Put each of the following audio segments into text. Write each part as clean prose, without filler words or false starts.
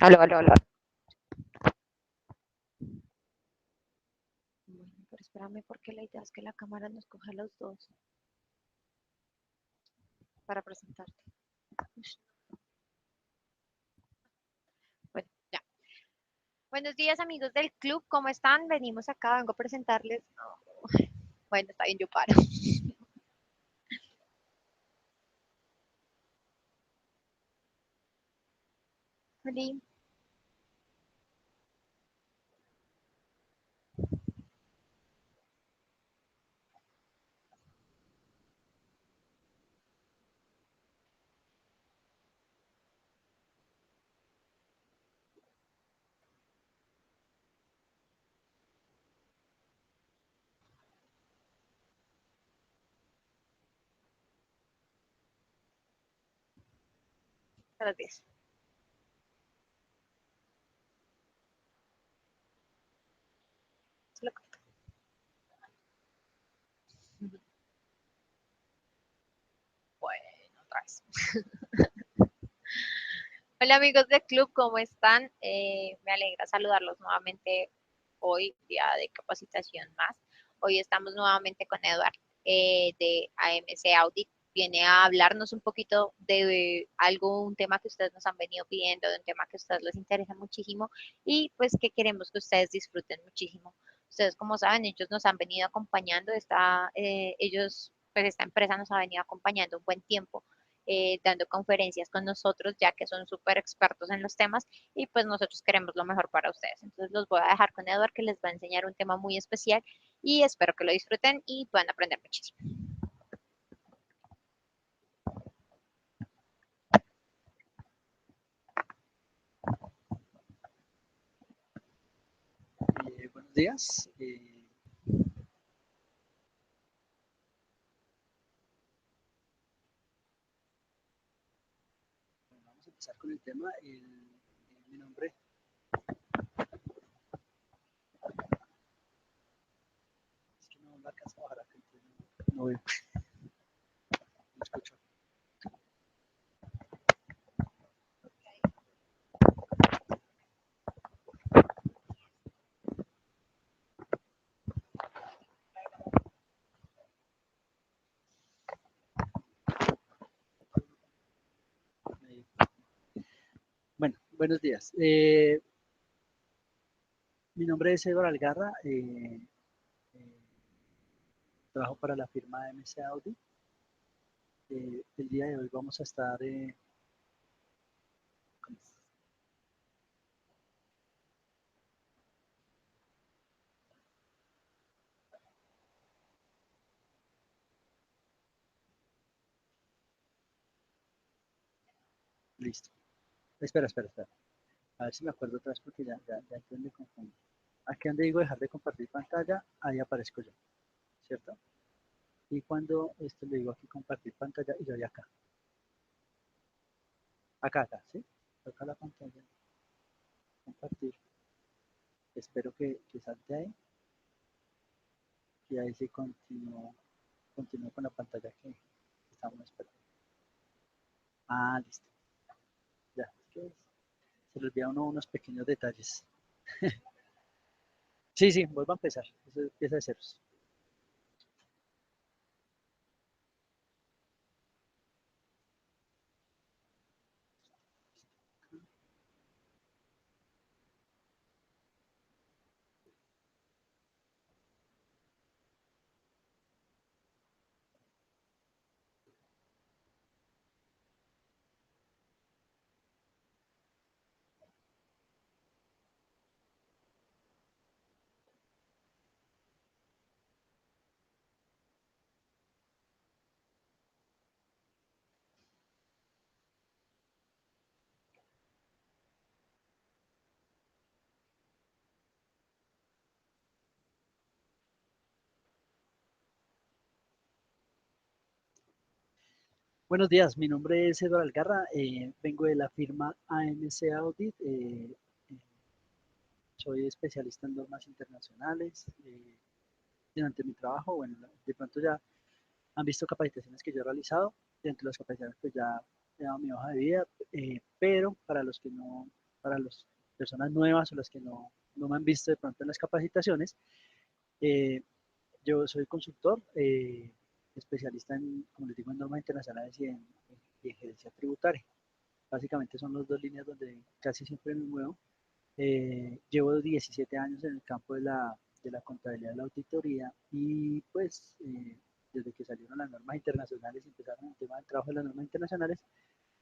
Aló, aló, aló. Bueno, pero espérame porque la idea es que la cámara nos coja a los dos para presentarte. Ush. Bueno, ya. Buenos días, amigos del club. ¿Cómo están? Venimos acá, vengo a presentarles. Bueno, está bien, yo paro. Vení, a las 10. Se lo corto. Bueno, otra vez. Hola, amigos del club, ¿cómo están? Me alegra saludarlos nuevamente hoy, día de capacitación más. Hoy estamos nuevamente con Eduard de AMC Audit. Viene a hablarnos un poquito de algo, un tema que ustedes nos han venido pidiendo, de un tema que a ustedes les interesa muchísimo y pues que queremos que ustedes disfruten muchísimo. Ustedes, como saben, ellos nos han venido acompañando, pues esta empresa nos ha venido acompañando un buen tiempo, dando conferencias con nosotros, ya que son súper expertos en los temas y pues nosotros queremos lo mejor para ustedes. Entonces los voy a dejar con Eduard, que les va a enseñar un tema muy especial y espero que lo disfruten y puedan aprender muchísimo. Buenos días. Vamos a empezar con el tema. Mi nombre es que no me alcanza a bajar acá, entonces no veo, no escucho. Bueno, buenos días. Mi nombre es Eduardo Algarra. Eh, Trabajo para la firma MC Audi. El día de hoy vamos a estar listo. Espera. A ver si me acuerdo otra vez porque ya me confundo. Aquí donde digo dejar de compartir pantalla, ahí aparezco yo, ¿cierto? Y cuando esto le digo aquí compartir pantalla y yo de acá. Acá, ¿sí? Toca la pantalla, compartir. Espero que salte ahí. Y ahí sí continúo con la pantalla que estamos esperando. Ah, listo. Ya, es que se le olvida a uno unos pequeños detalles. Sí, vuelvo a empezar. Eso empieza de ceros. Buenos días, mi nombre es Eduardo Algarra, vengo de la firma AMC Audit, soy especialista en normas internacionales. Durante mi trabajo, bueno, de pronto ya han visto capacitaciones que yo he realizado, dentro de las capacitaciones pues ya he dado mi hoja de vida, pero para los que no, para las personas nuevas o las que no me han visto de pronto en las capacitaciones, eh, yo soy consultor, especialista en, como les digo, en normas internacionales y en gerencia tributaria. Básicamente son las dos líneas donde casi siempre me muevo. Llevo 17 años en el campo de la contabilidad y la auditoría y pues desde que salieron las normas internacionales y empezaron el tema del trabajo de las normas internacionales,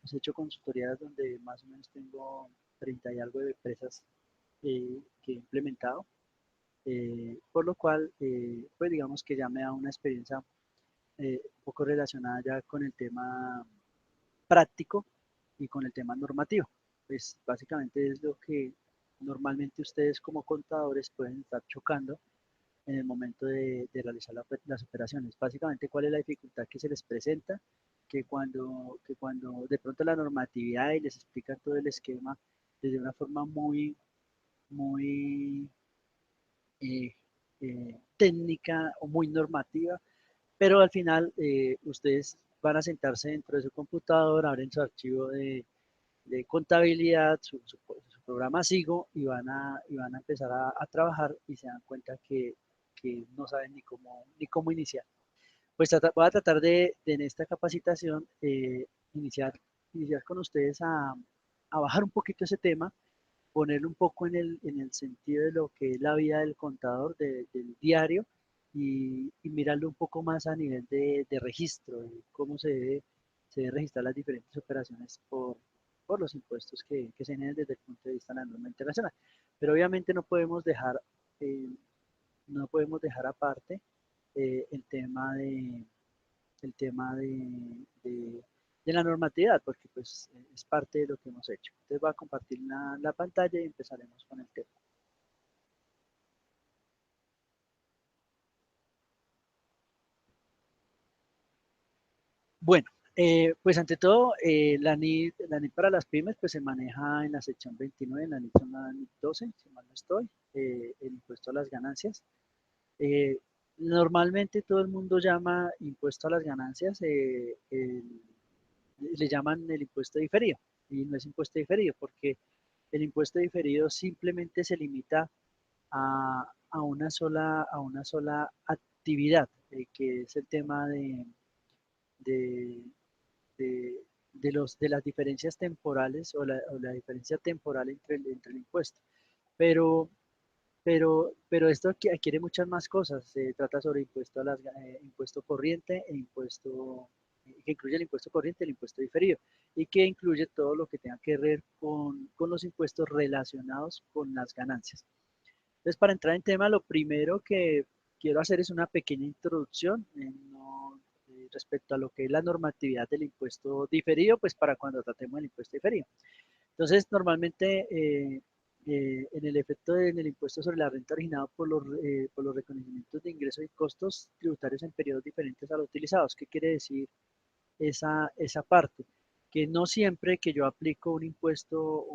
pues he hecho consultorías donde más o menos tengo 30 y algo de empresas que he implementado, por lo cual pues digamos que ya me da una experiencia un poco relacionada ya con el tema práctico y con el tema normativo. Pues básicamente es lo que normalmente ustedes como contadores pueden estar chocando en el momento de realizar las operaciones. Básicamente, ¿cuál es la dificultad que se les presenta? Que cuando de pronto la normatividad y les explican todo el esquema desde una forma muy eh, técnica o muy normativa, pero al final ustedes van a sentarse dentro de su computador, abren su archivo de contabilidad, su programa SIGO y van a empezar a trabajar y se dan cuenta que no saben ni cómo iniciar. Pues voy a tratar de en esta capacitación iniciar con ustedes a bajar un poquito ese tema, ponerlo un poco en el sentido de lo que es la vida del contador, del diario, y mirarlo un poco más a nivel de registro, de cómo se debe registrar las diferentes operaciones por los impuestos que se generan desde el punto de vista de la norma internacional. Pero obviamente eh, no podemos dejar aparte el tema de la normatividad, porque pues es parte de lo que hemos hecho. Entonces voy a compartir la pantalla y empezaremos con el tema. Bueno, pues ante todo, la NID para las pymes pues se maneja en la sección 29, en la NID son la NID 12, si mal no estoy, el impuesto a las ganancias. Eh, Normalmente todo el mundo llama impuesto a las ganancias, le llaman el impuesto diferido, y no es impuesto diferido, porque el impuesto diferido simplemente se limita a una sola actividad, que es el tema de, de, de las diferencias temporales o la diferencia temporal entre el impuesto. Pero, pero esto adquiere muchas más cosas. Se trata sobre impuesto corriente e impuesto, que incluye el impuesto corriente y el impuesto diferido, y que incluye todo lo que tenga que ver con los impuestos relacionados con las ganancias. Entonces, para entrar en tema, lo primero que quiero hacer es una pequeña introducción respecto a lo que es la normatividad del impuesto diferido, pues para cuando tratemos el impuesto diferido. Entonces, normalmente en el efecto en el impuesto sobre la renta originado por los reconocimientos de ingresos y costos tributarios en periodos diferentes a los utilizados. ¿Qué quiere decir esa parte? Que no siempre que yo aplico un impuesto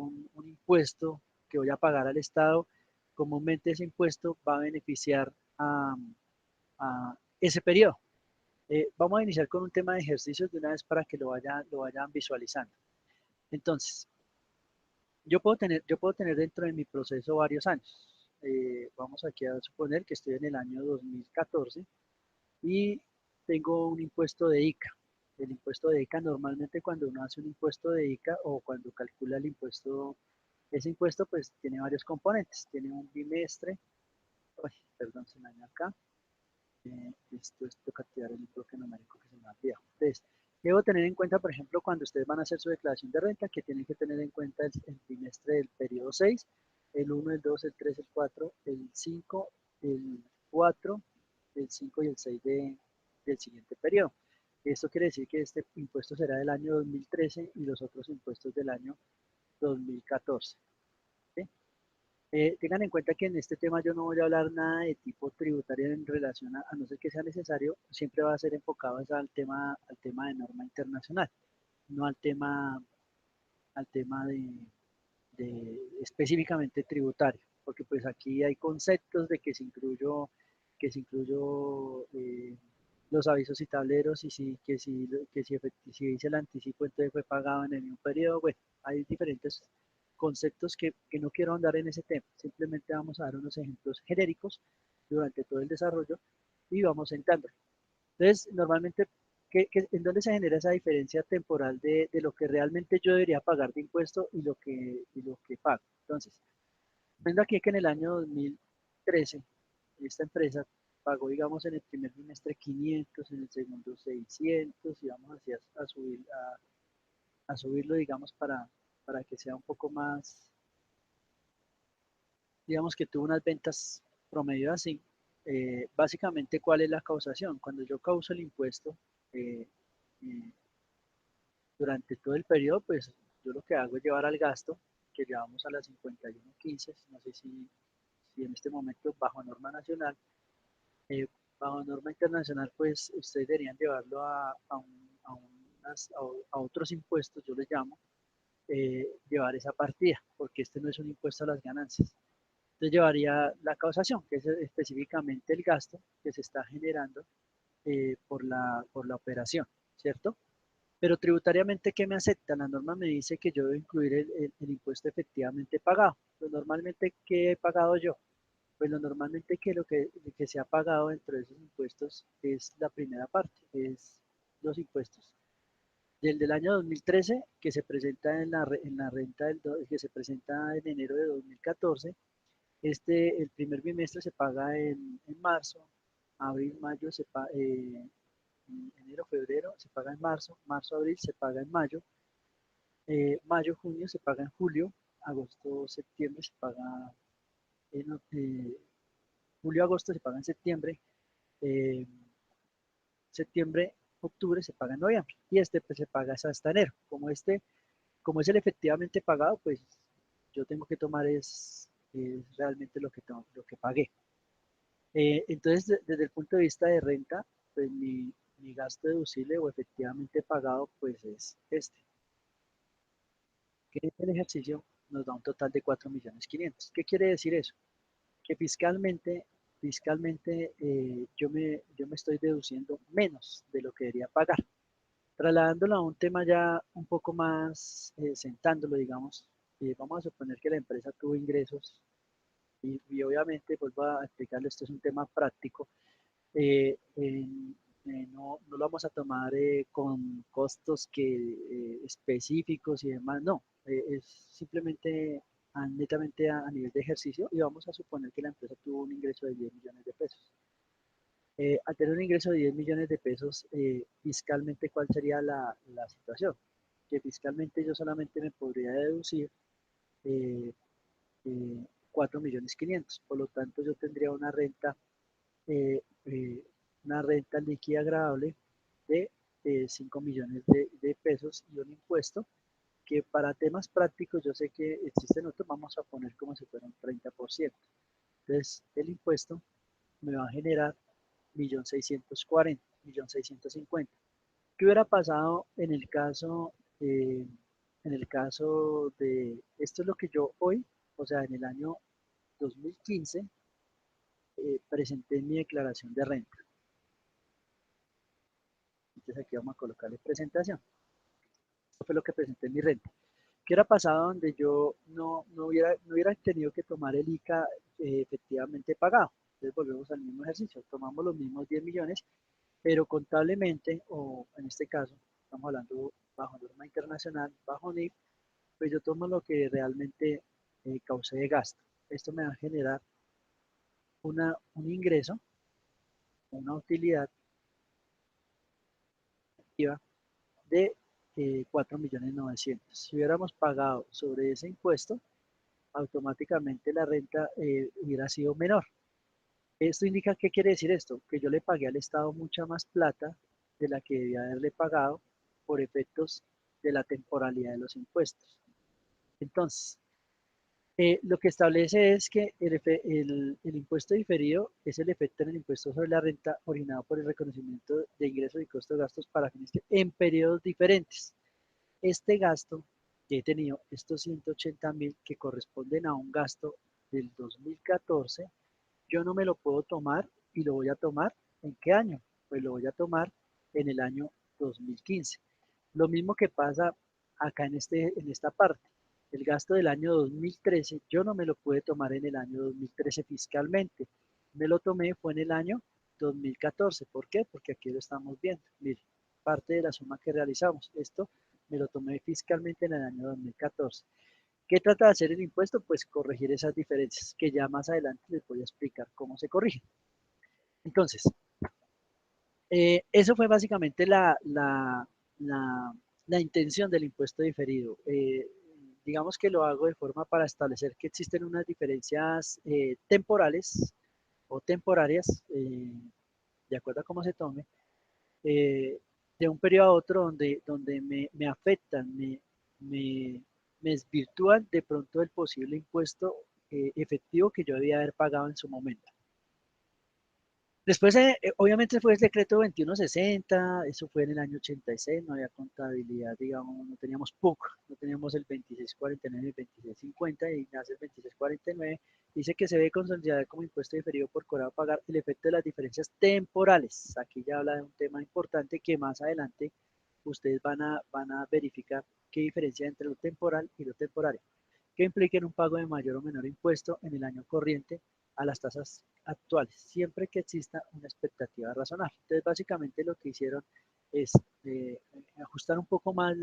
que voy a pagar al Estado, comúnmente ese impuesto va a beneficiar a ese periodo. Vamos a iniciar con un tema de ejercicios de una vez para que lo vayan visualizando. Entonces, yo puedo tener dentro de mi proceso varios años. Vamos aquí a suponer que estoy en el año 2014 y tengo un impuesto de ICA. El impuesto de ICA, normalmente cuando uno hace un impuesto de ICA o cuando calcula el impuesto, ese impuesto pues tiene varios componentes. Tiene un bimestre, uy, perdón, se me dañó acá. Esto es toca activar el bloque numérico que se me ha olvidado. Entonces, debo tener en cuenta, por ejemplo, cuando ustedes van a hacer su declaración de renta, que tienen que tener en cuenta el trimestre del periodo 6, el 1, el 2, el 3, el 4, el 5, el 4, el 5 y el 6 del siguiente periodo. Esto quiere decir que este impuesto será del año 2013 y los otros impuestos del año 2014. ¿Sí? Tengan en cuenta que en este tema yo no voy a hablar nada de tipo tributario en relación a no ser que sea necesario, siempre va a ser enfocado al tema de norma internacional, no al tema de específicamente tributario, porque pues aquí hay conceptos de que si incluyo los avisos y tableros, y si hice el anticipo, entonces fue pagado en el mismo periodo. Bueno, hay diferentes conceptos que no quiero andar en ese tema, simplemente vamos a dar unos ejemplos genéricos durante todo el desarrollo y vamos sentando. Entonces, normalmente, ¿en dónde se genera esa diferencia temporal de lo que realmente yo debería pagar de impuesto y lo que pago? Entonces, viendo aquí que en el año 2013, esta empresa pagó, digamos, en el primer trimestre 500, en el segundo 600, y vamos así a subirlo, digamos, para que sea un poco más, digamos que tuvo unas ventas promedio así. Básicamente, ¿cuál es la causación? Cuando yo causo el impuesto, eh, eh, durante todo el periodo, pues yo lo que hago es llevar al gasto, que llevamos a las 51.15, no sé si en este momento bajo norma nacional, eh, bajo norma internacional, pues ustedes deberían llevarlo a otros impuestos, yo les llamo, llevar esa partida, porque este no es un impuesto a las ganancias. Entonces llevaría la causación, que es específicamente el gasto que se está generando por la operación, ¿cierto? Pero tributariamente, ¿qué me acepta? La norma me dice que yo debo incluir el impuesto efectivamente pagado. Pues normalmente, ¿qué he pagado yo? Pues lo normalmente que se ha pagado dentro de esos impuestos es la primera parte, es los impuestos. Del año 2013, que se presenta en la renta que se presenta en enero de 2014, el primer bimestre se paga en marzo, abril, mayo enero, febrero se paga en marzo, marzo, abril se paga en mayo, mayo, junio se paga en julio, agosto, septiembre se paga en julio, agosto se paga en septiembre, eh, septiembre, octubre se paga en noviembre y este pues se paga hasta enero. Como es el efectivamente pagado, pues yo tengo que tomar es realmente lo que pagué. Entonces, desde el punto de vista de renta, pues mi gasto deducible o efectivamente pagado, pues es este, que el ejercicio nos da un total de 4.500.000. ¿Qué quiere decir eso? Que fiscalmente yo me estoy deduciendo menos de lo que debería pagar. Trasladándolo a un tema ya un poco más, sentándolo, digamos, vamos a suponer que la empresa tuvo ingresos y obviamente, vuelvo a explicarle, esto es un tema práctico, no lo vamos a tomar con costos específicos y demás, no, es simplemente netamente a nivel de ejercicio y vamos a suponer que la empresa tuvo un ingreso de 10 millones de pesos. Al tener un ingreso de 10 millones de pesos, fiscalmente, ¿cuál sería la situación? Que fiscalmente yo solamente me podría deducir eh, 4.500.000, por lo tanto yo tendría eh, eh, una renta líquida agradable de 5 millones de pesos y un impuesto que para temas prácticos yo sé que existen otros, vamos a poner como si fuera un 30%. Entonces el impuesto me va a generar 1.640.000, 1.650.000. ¿Qué hubiera pasado en el caso de, esto es lo que yo hoy, o sea, en el año 2015, presenté mi declaración de renta? Entonces aquí vamos a colocarle presentación. Esto fue lo que presenté en mi renta. ¿Qué hubiera pasado donde yo no hubiera tenido que tomar el ICA efectivamente pagado? Entonces volvemos al mismo ejercicio, tomamos los mismos 10 millones, pero contablemente, o en este caso, estamos hablando bajo norma internacional, bajo NIF, pues yo tomo lo que realmente causé de gasto. Esto me va a generar un ingreso, una utilidad activa de 4.900.000. Si hubiéramos pagado sobre ese impuesto, automáticamente la renta hubiera sido menor. Esto indica, ¿qué quiere decir esto? Que yo le pagué al Estado mucha más plata de la que debía haberle pagado por efectos de la temporalidad de los impuestos. Entonces, lo que establece es que el impuesto diferido es el efecto en el impuesto sobre la renta originado por el reconocimiento de ingresos y costos de gastos para fines en periodos diferentes. Este gasto que he tenido, estos 180.000 que corresponden a un gasto del 2014, yo no me lo puedo tomar y lo voy a tomar ¿en qué año? pues lo voy a tomar en el año 2015. Lo mismo que pasa acá en esta parte. El gasto del año 2013 yo no me lo pude tomar en el año 2013 fiscalmente. Me lo tomé fue en el año 2014. ¿Por qué? Porque aquí lo estamos viendo. Mire, parte de la suma que realizamos. Esto me lo tomé fiscalmente en el año 2014. ¿Qué trata de hacer el impuesto? Pues corregir esas diferencias, que ya más adelante les voy a explicar cómo se corrigen. Entonces, eso fue básicamente la intención del impuesto diferido. Digamos que lo hago de forma para establecer que existen unas diferencias temporales o temporarias, de acuerdo a cómo se tome, eh, de un periodo a otro donde me afectan, me, me desvirtúan de pronto el posible impuesto efectivo que yo debía haber pagado en su momento. Después, obviamente, fue el decreto 2160, eso fue en el año 86, no había contabilidad, digamos, no teníamos PUC, no teníamos el 2649 y el 2650, y nace el 2649, dice que se debe consolidar como impuesto diferido por cobrar o pagar el efecto de las diferencias temporales. Aquí ya habla de un tema importante que más adelante ustedes van a verificar qué diferencia hay entre lo temporal y lo temporario, que impliquen un pago de mayor o menor impuesto en el año corriente a las tasas actuales, siempre que exista una expectativa razonable. Entonces, básicamente lo que hicieron es ajustar un poco más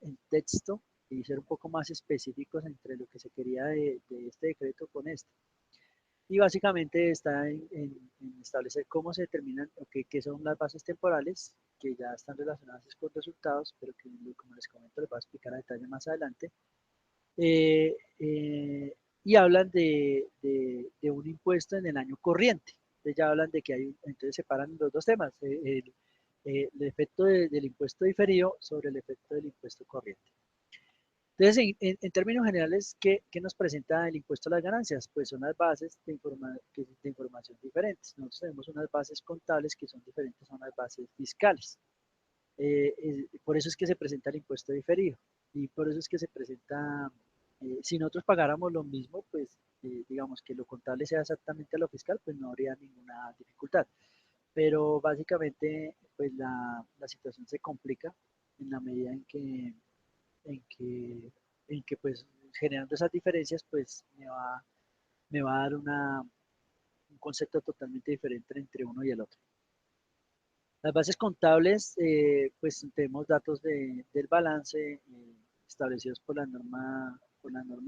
el texto y ser un poco más específicos entre lo que se quería de este decreto con este. Y básicamente está en establecer cómo se determinan, o qué son las bases temporales, que ya están relacionadas con resultados, pero que, como les comento, les voy a explicar a detalle más adelante. eh, eh, y hablan de un impuesto en el año corriente. Entonces ya hablan de que entonces separan los dos temas, el efecto del impuesto diferido sobre el efecto del impuesto corriente. Entonces, en términos generales, ¿qué nos presenta el impuesto a las ganancias? Pues son las bases de información diferentes. Nosotros tenemos unas bases contables que son diferentes a unas bases fiscales. Por eso es que se presenta el impuesto diferido y por eso es que se presenta, si nosotros pagáramos lo mismo, pues digamos que lo contable sea exactamente lo fiscal, pues no habría ninguna dificultad. Pero básicamente, pues la situación se complica en la medida en que, en que pues generando esas diferencias, pues me va a dar un concepto totalmente diferente entre uno y el otro. Las bases contables, pues tenemos datos del balance establecidos por la norma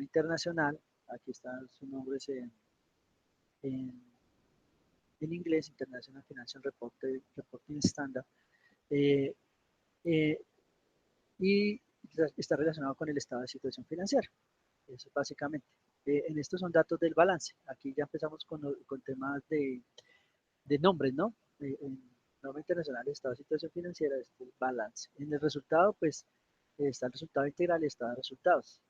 internacional. Aquí están sus nombres en, en inglés, International Financial Reporting Standard, eh, eh, y está relacionado con el estado de situación financiera. Eso básicamente. En estos son datos del balance. Aquí ya empezamos con temas de nombres, ¿no? En norma internacional, estado de situación financiera, este es el balance. En el resultado, pues, está el resultado integral y está de resultados.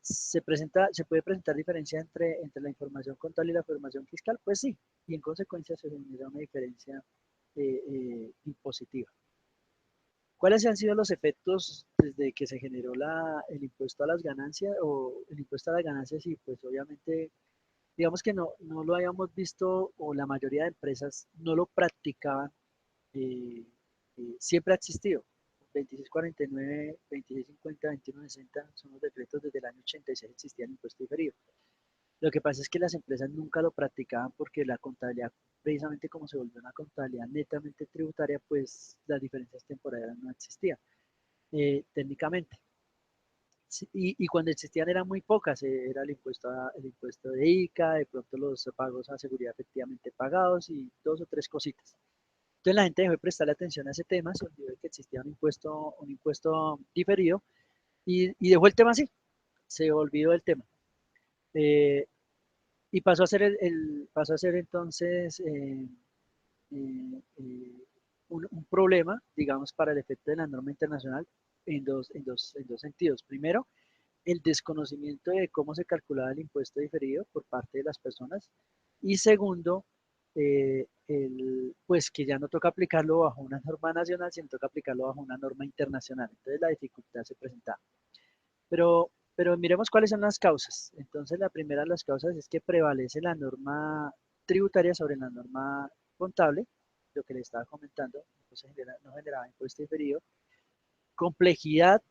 Se puede presentar diferencia entre la información contable y la información fiscal, pues sí, y en consecuencia se genera una diferencia impositiva. ¿Cuáles han sido los efectos desde que se generó el impuesto a las ganancias o el impuesto a las ganancias? Y pues obviamente digamos que no lo habíamos visto o la mayoría de empresas no lo practicaban, eh, siempre ha existido. 2649, 2650, 2160 son los decretos desde el año 86 existía el impuesto diferido. Lo que pasa es que las empresas nunca lo practicaban porque la contabilidad, precisamente como se volvió una contabilidad netamente tributaria, pues las diferencias temporales no existían técnicamente. Sí, y cuando existían eran muy pocas, era el impuesto de ICA, de pronto los pagos a seguridad efectivamente pagados y dos o tres cositas. Entonces la gente dejó de prestarle atención a ese tema, se olvidó de que existía un impuesto diferido y dejó el tema así, se olvidó del tema. Eh, y pasó a ser, pasó a ser entonces un problema, digamos, para el efecto de la norma internacional en dos sentidos. Primero, el desconocimiento de cómo se calculaba el impuesto diferido por parte de las personas. Y segundo, pues que ya no toca aplicarlo bajo una norma nacional, sino toca aplicarlo bajo una norma internacional. Entonces la dificultad se presentaba. Pero miremos cuáles son las causas. Entonces la primera de las causas es que prevalece la norma tributaria sobre la norma contable. lo que le estaba comentando, no generaba impuesto diferido. Complejidad,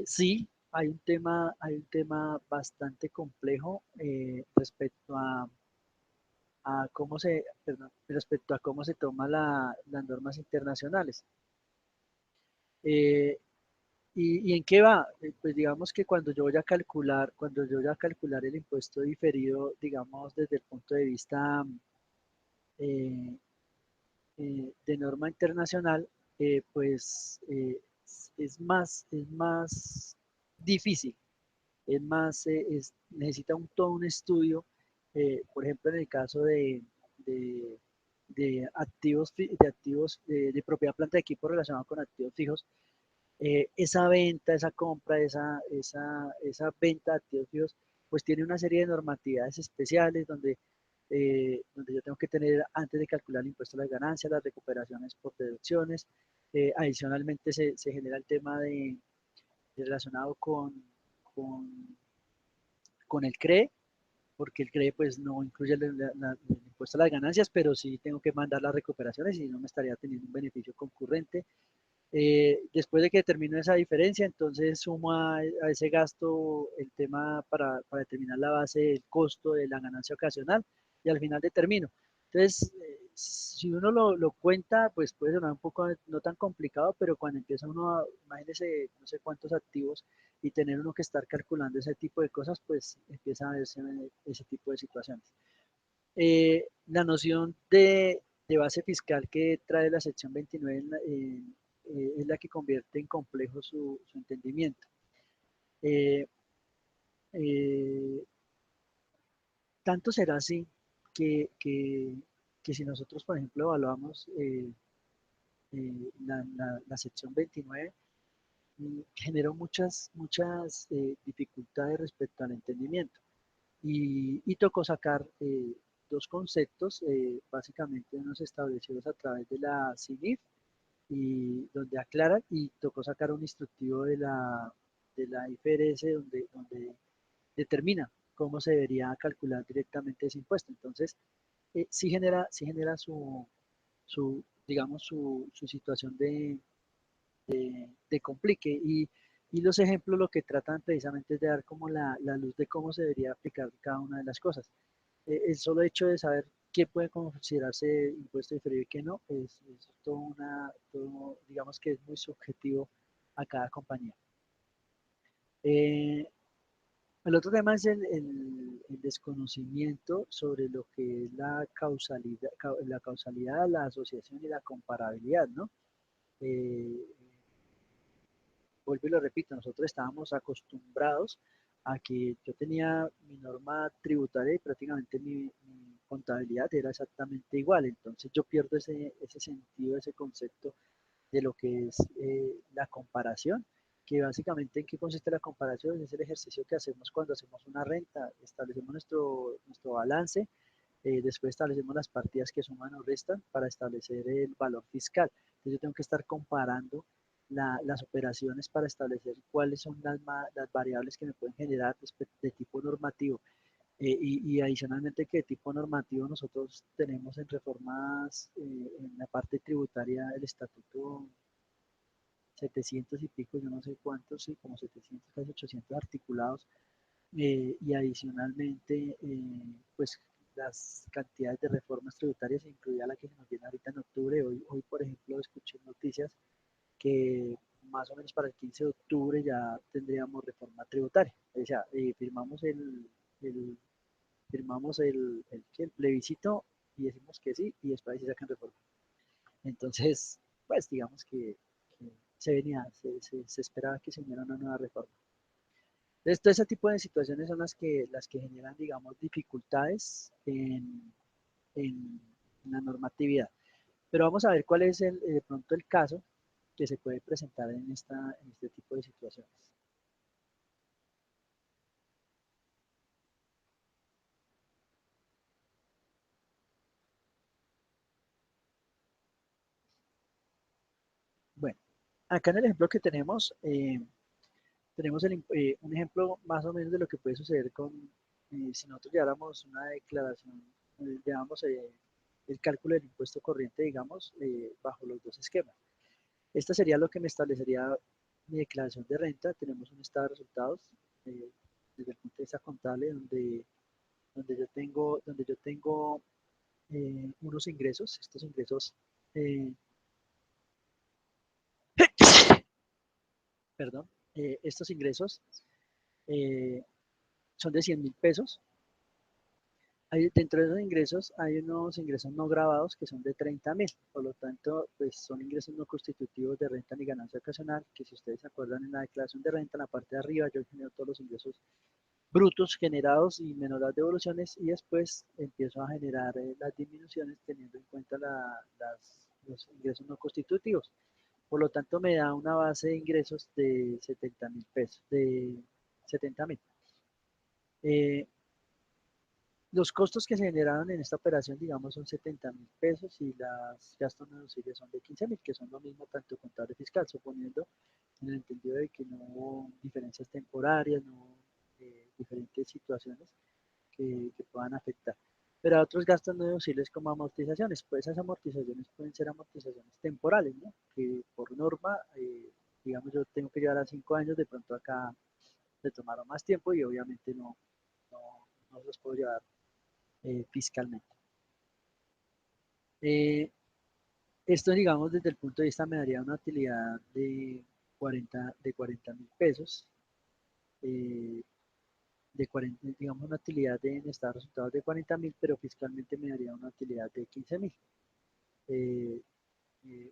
sí, hay un tema bastante complejo respecto a cómo se, perdón, respecto a cómo se toman las normas internacionales. Eh, y en qué va? Pues digamos que cuando yo voy a calcular el impuesto diferido, digamos desde el punto de vista eh, de norma internacional, pues es más difícil, necesita todo un estudio, por ejemplo, en el caso de, de activos, de activos de propiedad planta de equipo relacionado con activos fijos, esa venta, esa compra, esa venta de activos fijos, pues tiene una serie de normatividades especiales donde yo tengo que tener, antes de calcular el impuesto a las ganancias, las recuperaciones por deducciones. Adicionalmente se genera el tema relacionado con, con el CRE, porque el CRE pues no incluye el impuesto a las ganancias, pero sí tengo que mandar las recuperaciones y no me estaría teniendo un beneficio concurrente. Después de que determino esa diferencia, entonces sumo a ese gasto el tema para determinar la base del costo de la ganancia ocasional y al final determino. Entonces, si uno lo cuenta, pues puede sonar un poco no tan complicado, pero cuando empieza uno a, imagínese, no sé cuántos activos y tener uno que estar calculando ese tipo de cosas, pues empieza a verse ese tipo de situaciones. La noción de base fiscal que trae la sección 29 es la que convierte en complejo su entendimiento. Eh, eh, Tanto será así que si nosotros, por ejemplo, evaluamos la sección 29, generó muchas dificultades respecto al entendimiento. Y tocó sacar dos conceptos, básicamente unos establecidos a través de la CINIF, y donde aclaran, y tocó sacar un instructivo de la IFRS donde determina cómo se debería calcular directamente ese impuesto. Entonces, sí genera digamos, su situación de complique. Y los ejemplos lo que tratan precisamente es de dar como la luz de cómo se debería aplicar cada una de las cosas. El solo hecho de saber qué puede considerarse impuesto diferido y qué no, es digamos que es muy subjetivo a cada compañía. Eh, el otro tema es el desconocimiento sobre lo que es la causalidad, la asociación y la comparabilidad, ¿no? Eh, Vuelvo y lo repito, nosotros estábamos acostumbrados a que yo tenía mi norma tributaria y prácticamente mi contabilidad era exactamente igual. Entonces yo pierdo ese sentido, ese concepto de lo que es la comparación, que básicamente en qué consiste la comparación, es el ejercicio que hacemos cuando hacemos una renta, establecemos nuestro balance, después establecemos las partidas que suman o restan para establecer el valor fiscal. Entonces yo tengo que estar comparando las operaciones para establecer cuáles son las variables que me pueden generar de tipo normativo. Y adicionalmente que de tipo normativo nosotros tenemos en reformas, en la parte tributaria, el estatuto 700 y pico, yo no sé cuántos, sí, como 700, casi 800 articulados, y adicionalmente, pues las cantidades de reformas tributarias, incluida la que se nos viene ahorita en octubre. Hoy por ejemplo, escuché noticias que más o menos para el 15 de octubre ya tendríamos reforma tributaria. O sea, el, firmamos el plebiscito y decimos que sí, y después se sacan reforma. Entonces, pues digamos que se esperaba que se viniera una nueva reforma. Entonces, todo ese tipo de situaciones son las que generan, digamos, dificultades en la normatividad. Pero vamos a ver cuál es de pronto el caso que se puede presentar en este tipo de situaciones. Bueno, acá en el ejemplo que tenemos un ejemplo más o menos de lo que puede suceder si nosotros lleváramos una declaración, llevamos el cálculo del impuesto corriente, digamos, bajo los dos esquemas. Esta sería lo que me establecería mi declaración de renta. Tenemos un estado de resultados eh, desde el punto de vista contable donde yo tengo unos ingresos. Estos ingresos, eh, perdón, estos ingresos eh, son de 100.000 pesos. Dentro de esos ingresos hay unos ingresos no grabados que son de 30.000, por lo tanto, pues son ingresos no constitutivos de renta ni ganancia ocasional, que si ustedes se acuerdan en la declaración de renta, en la parte de arriba yo genero todos los ingresos brutos generados y menos las devoluciones, y después empiezo a generar las disminuciones teniendo en cuenta los ingresos no constitutivos. Por lo tanto, me da una base de ingresos de 70.000 pesos, de 70.000. Eh, Los costos que se generaron en esta operación, digamos, son 70.000 pesos, y los gastos no deducibles son de 15.000, que son lo mismo tanto contable y fiscal, suponiendo en el entendido de que no hubo diferencias temporarias, no hubo diferentes situaciones que puedan afectar. Pero otros gastos no deducibles como amortizaciones, pues esas amortizaciones pueden ser amortizaciones temporales, ¿no? Que por norma, digamos, yo tengo que llevar a 5 años, de pronto acá se tomaron más tiempo y obviamente no, no los puedo llevar fiscalmente. Eh, Esto, digamos, desde el punto de vista me daría una utilidad de 40.000 pesos, eh, digamos, una utilidad en estado de resultados de 40.000, pero fiscalmente me daría una utilidad de 15.000. Eh,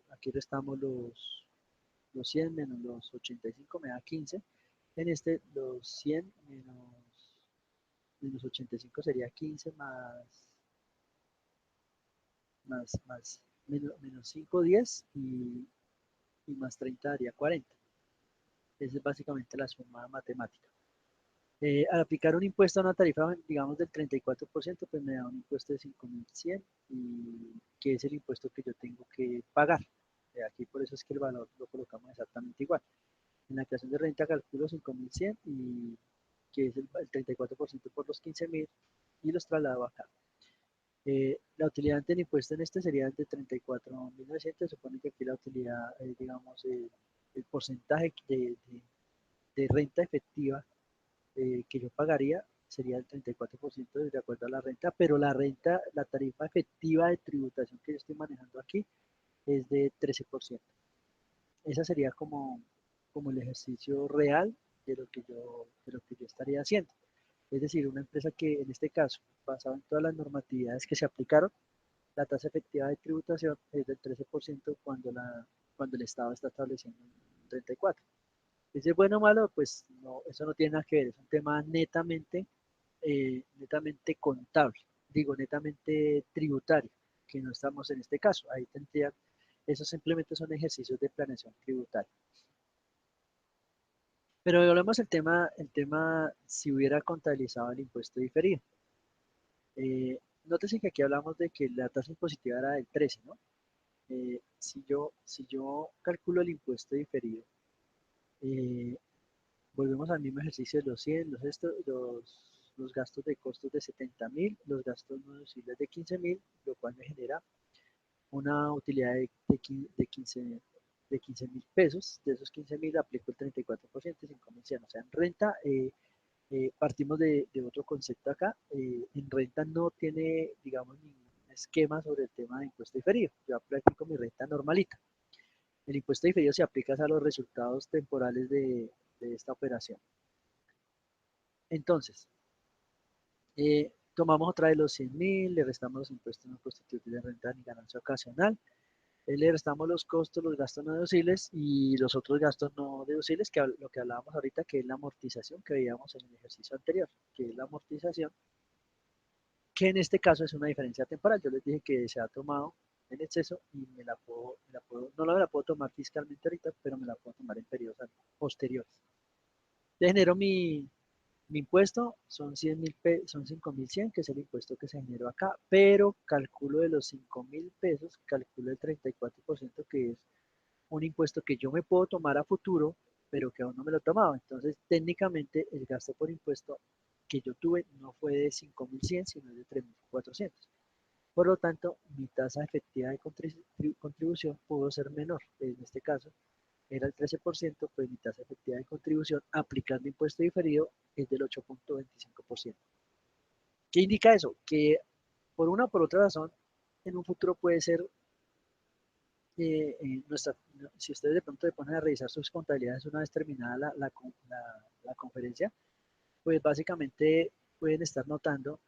Aquí restamos los 100 menos los 85, me da 15. En este, los 100 menos 85 sería 15 menos 5, 10, y más 30 daría 40. Esa es básicamente la suma matemática. Al aplicar un impuesto a una tarifa, digamos, del 34%, pues me da un impuesto de 5.100, y que es el impuesto que yo tengo que pagar. Aquí por eso es que el valor lo colocamos exactamente igual. En la creación de renta calculo 5.100, y que es el 34% por los 15.000, y los traslado acá. La utilidad ante el impuesto en este sería de 34.900. Se supone que aquí la utilidad, digamos, el porcentaje de renta efectiva que yo pagaría sería el 34% de acuerdo a la renta, pero la renta, la tarifa efectiva de tributación que yo estoy manejando aquí es de 13%. Esa sería como el ejercicio real de lo que yo estaría haciendo. Es decir, una empresa que en este caso, basado en todas las normatividades que se aplicaron, la tasa efectiva de tributación es del 13% cuando el Estado está estableciendo un 34%. Si es bueno o malo, pues no, eso no tiene nada que ver, es un tema netamente contable, digo, netamente tributario, que no estamos en este caso. Ahí tendrían, esos simplemente son ejercicios de planeación tributaria. Pero volvemos al el tema si hubiera contabilizado el impuesto diferido. Nótese que aquí hablamos de que la tasa impositiva era del 13, ¿no? Si yo calculo el impuesto diferido, eh, volvemos al mismo ejercicio de los 100, los gastos de costos de 70.000, los gastos no deducibles de 15.000, lo cual me genera una utilidad de 15.000 pesos. De esos 15.000 aplico el 34%, 5.100. O sea, en renta partimos de otro concepto acá. En renta no tiene, digamos, ningún esquema sobre el tema de impuesto diferido. Yo aplico mi renta normalita. El impuesto diferido se aplica a los resultados temporales de esta operación. Entonces, tomamos otra vez los 100.000, le restamos los impuestos no constitutivos de renta ni ganancia ocasional, le restamos los costos, los gastos no deducibles y los otros gastos no deducibles, que lo que hablábamos ahorita, que es la amortización que veíamos en el ejercicio anterior, que es la amortización, que en este caso es una diferencia temporal. Yo les dije que se ha tomado en exceso y no me la puedo tomar fiscalmente ahorita, pero me la puedo tomar en periodos posteriores. Te genero mi impuesto, son 5.100, que es el impuesto que se generó acá, pero calculo de los 5.000 pesos, calculo el 34%, que es un impuesto que yo me puedo tomar a futuro, pero que aún no me lo he tomado. Entonces, técnicamente, el gasto por impuesto que yo tuve no fue de 5.100, sino de 3.400. Por lo tanto, mi tasa efectiva de contribución pudo ser menor. En este caso, era el 13%, pues mi tasa efectiva de contribución aplicando impuesto diferido es del 8.25%. ¿Qué indica eso? Que por una o por otra razón, en un futuro puede ser, si ustedes de pronto se ponen a revisar sus contabilidades una vez terminada la conferencia, pues básicamente pueden estar notando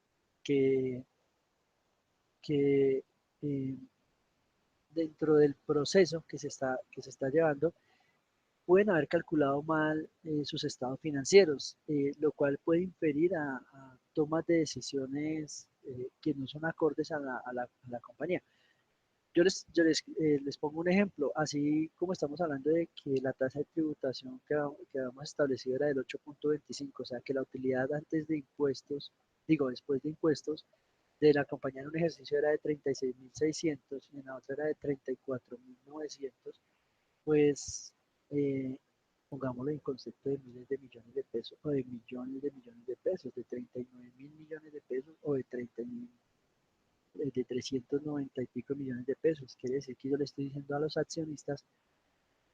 que, que eh, dentro del proceso que se está llevando, pueden haber calculado mal sus estados financieros, lo cual puede inferir a tomas de decisiones que no son acordes a la compañía. Les pongo un ejemplo, así como estamos hablando de que la tasa de tributación que habíamos establecido era del 8.25, o sea que la utilidad antes de impuestos, digo después de impuestos, de la compañía en un ejercicio era de 36.600 y en la otra era de 34.900, pues pongámoslo en concepto de miles de millones de pesos o de millones de pesos, de 39.000 millones de pesos o de 30.000 de 390 y pico millones de pesos. Quiere decir que yo le estoy diciendo a los accionistas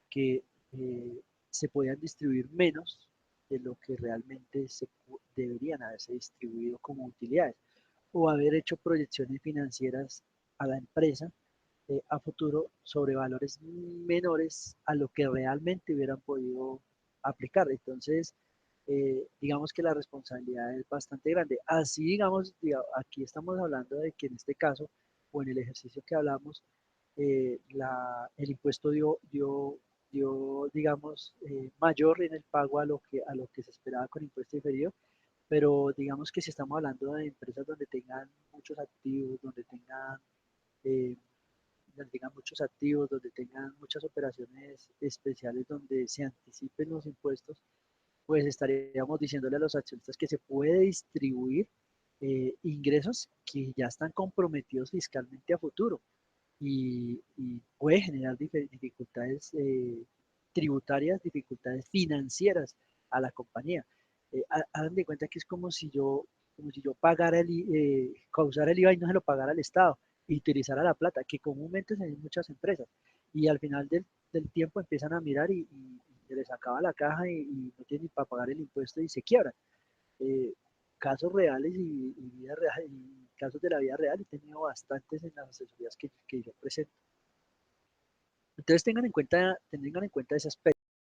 que se podían distribuir menos de lo que realmente deberían haberse distribuido como utilidades o haber hecho proyecciones financieras a la empresa a futuro sobre valores menores a lo que realmente hubieran podido aplicar. Entonces, digamos que la responsabilidad es bastante grande. Así, aquí estamos hablando de que en este caso, o en el ejercicio que hablamos, el impuesto dio digamos, mayor en el pago a lo que se esperaba con impuesto diferido, pero digamos que si estamos hablando de empresas donde tengan muchos activos, eh, donde tengan muchos activos, donde tengan muchas operaciones especiales, donde se anticipen los impuestos, pues estaríamos diciéndole a los accionistas que se puede distribuir ingresos que ya están comprometidos fiscalmente a futuro y puede generar dificultades tributarias, dificultades financieras a la compañía. Hagan de cuenta que es como si yo pagara causara el IVA y no se lo pagara al Estado y utilizara la plata, que comúnmente se ven en muchas empresas. Y al final del tiempo empiezan a mirar y se les acaba la caja y no tienen para pagar el impuesto y se quiebran. Eh, Casos reales vida real, y casos de la vida real he tenido bastantes en las asesorías que yo presento. Entonces tengan en cuenta ese aspecto.